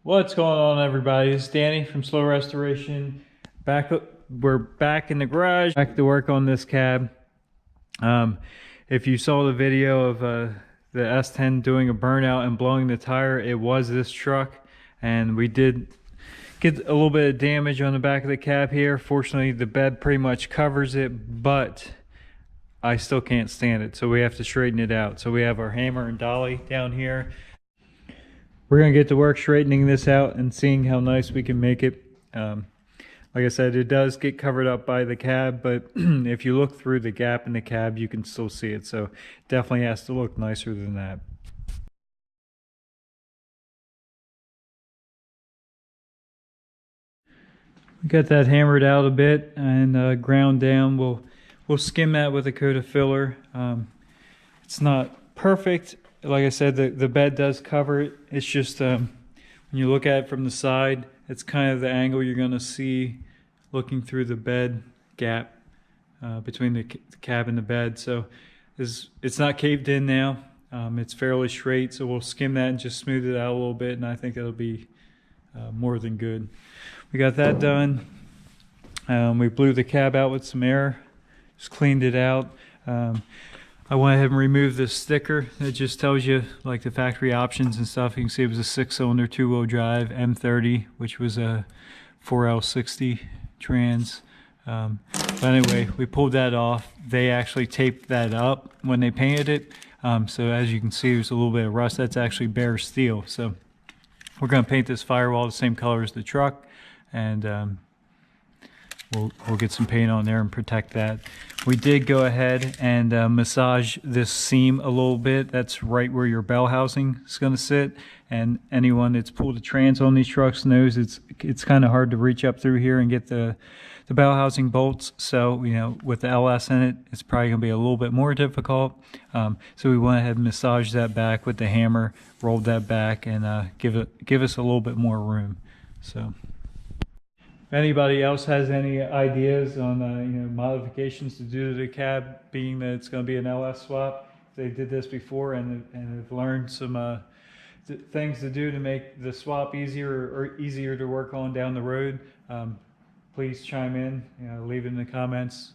What's going on, everybody? It's Danny from Slow Restoration. We're back in the garage, back to work on this cab. If you saw the video of the S10 doing a burnout and blowing the tire, it was this truck, and we did get a little bit of damage on the back of the cab here. Fortunately, the bed pretty much covers it, but I still can't stand it, so we have to straighten it out. So we have our hammer and dolly down here. We're going to get to work straightening this out and seeing how nice we can make it. Like I said, it does get covered up by the cab, but if you look through the gap in the cab, you can still see it. So definitely has to look nicer than that. We got that hammered out a bit and ground down. We'll skim that with a coat of filler. It's not perfect. Like I said, the bed does cover it. It's just when you look at it from the side, it's kind of the angle you're going to see looking through the bed gap between the cab and the bed. So it's not caved in now. It's fairly straight, so we'll skim that and just smooth it out a little bit, and I think it'll be more than good. We got that done. We blew the cab out with some air, just cleaned it out. I went ahead and removed this sticker that just tells you like the factory options and stuff. You can see it was a 6-cylinder 2-wheel drive M30, which was a 4L60 trans. But anyway, we pulled that off. They actually taped that up when they painted it. So as you can see, there's a little bit of rust. That's actually bare steel. So we're going to paint this firewall the same color as the truck, and we'll get some paint on there and protect that. We did go ahead and massage this seam a little bit. That's right where your bell housing is going to sit. And anyone that's pulled a trans on these trucks knows it's kind of hard to reach up through here and get the bell housing bolts. So, you know, with the LS in it, it's probably going to be a little bit more difficult. So we went ahead and massaged that back with the hammer, rolled that back, and give us a little bit more room. So if anybody else has any ideas on modifications to do to the cab, being that it's going to be an LS swap, they did this before and have learned some things to do to make the swap easier to work on down the road, please chime in. Leave it in the comments.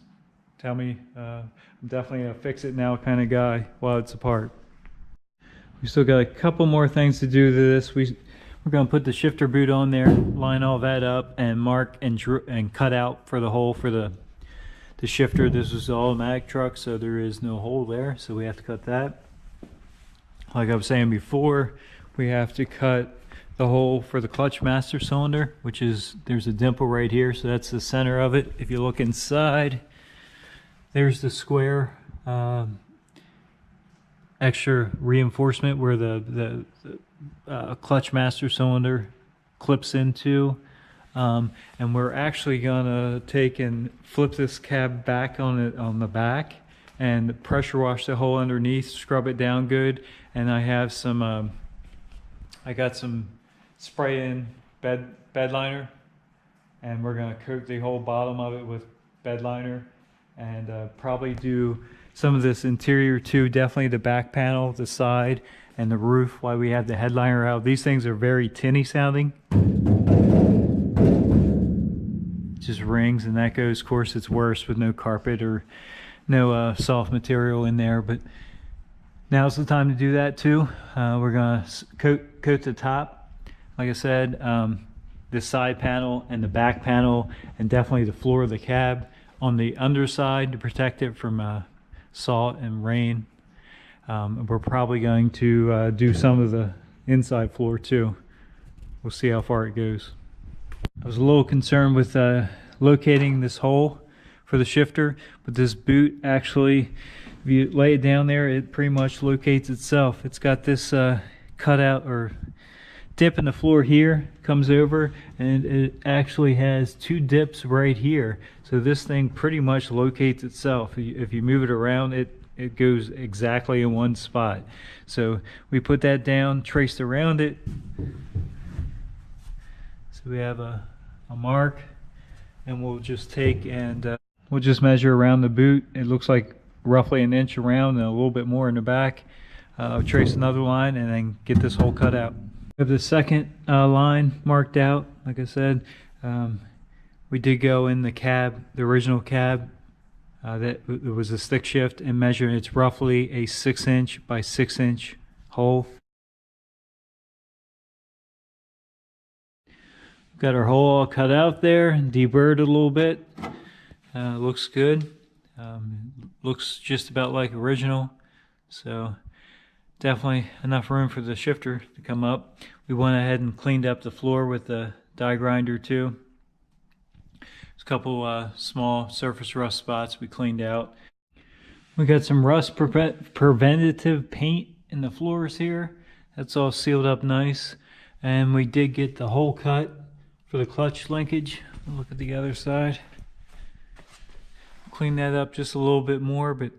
Tell me. I'm definitely a fix it now kind of guy while it's apart. We still got a couple more things to do to this. We're going to put the shifter boot on there, line all that up, and mark and cut out for the hole for the shifter. This is an automatic truck, so there is no hole there, so we have to cut that. Like I was saying before, we have to cut the hole for the clutch master cylinder, which is, there's a dimple right here, so that's the center of it. If you look inside, there's the square extra reinforcement where the clutch master cylinder clips into, and we're actually gonna take and flip this cab back on the back and pressure wash the hole underneath, scrub it down good. And I have some I got some spray in bed liner, and we're gonna coat the whole bottom of it with bed liner, and probably do some of this interior too, definitely the back panel, the side, and the roof while we have the headliner out. These things are very tinny sounding. Just rings, and that goes, of course, it's worse with no carpet or no soft material in there, but now's the time to do that too. We're gonna coat the top, like I said, the side panel and the back panel, and definitely the floor of the cab on the underside to protect it from salt and rain. We're probably going to do some of the inside floor too. We'll see how far it goes. I was a little concerned with locating this hole for the shifter, but this boot actually, if you lay it down there, it pretty much locates itself. It's got this cutout or dip in the floor here, comes over, and it actually has 2 dips right here. So this thing pretty much locates itself. If you move it around, it goes exactly in one spot. So we put that down, traced around it. So we have a mark, and we'll just take and we'll just measure around the boot. It looks like roughly 1 inch around and a little bit more in the back. Trace another line and then get this hole cut out. We have the second line marked out. Like I said, we did go in the cab, the original cab. That it was a stick shift and measure. It's roughly a 6-inch by 6-inch hole. Got our hole all cut out there and deburred a little bit. Looks good. Looks just about like original. So definitely enough room for the shifter to come up. We went ahead and cleaned up the floor with the die grinder too. There's a couple small surface rust spots we cleaned out. We got some rust preventative paint in the floors here. That's all sealed up nice. And we did get the hole cut for the clutch linkage. Look at the other side. Clean that up just a little bit more, but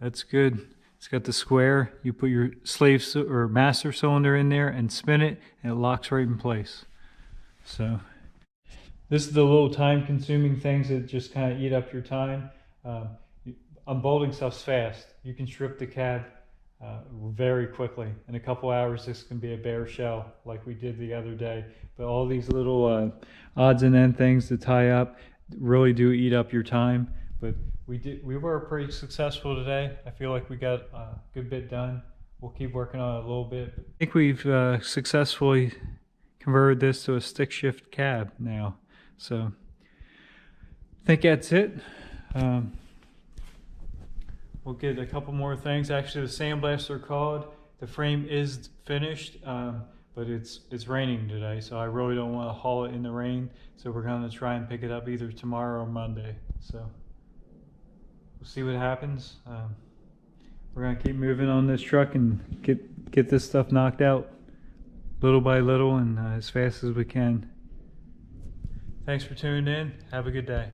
that's good. It's got the square. You put your or master cylinder in there and spin it, and it locks right in place. So this is the little time-consuming things that just kind of eat up your time. Unbolting stuff's fast. You can strip the cab very quickly. In a couple hours, this can be a bare shell like we did the other day. But all these little odds and end things to tie up really do eat up your time. But we were pretty successful today. I feel like we got a good bit done. We'll keep working on it a little bit. I think we've successfully converted this to a stick shift cab now. So I think that's it. We'll get a couple more things. Actually, the sandblaster called. The frame is finished, but it's raining today, so I really don't want to haul it in the rain. So we're going to try and pick it up either tomorrow or Monday. So we'll see what happens. We're going to keep moving on this truck and get this stuff knocked out little by little and as fast as we can. Thanks for tuning in. Have a good day.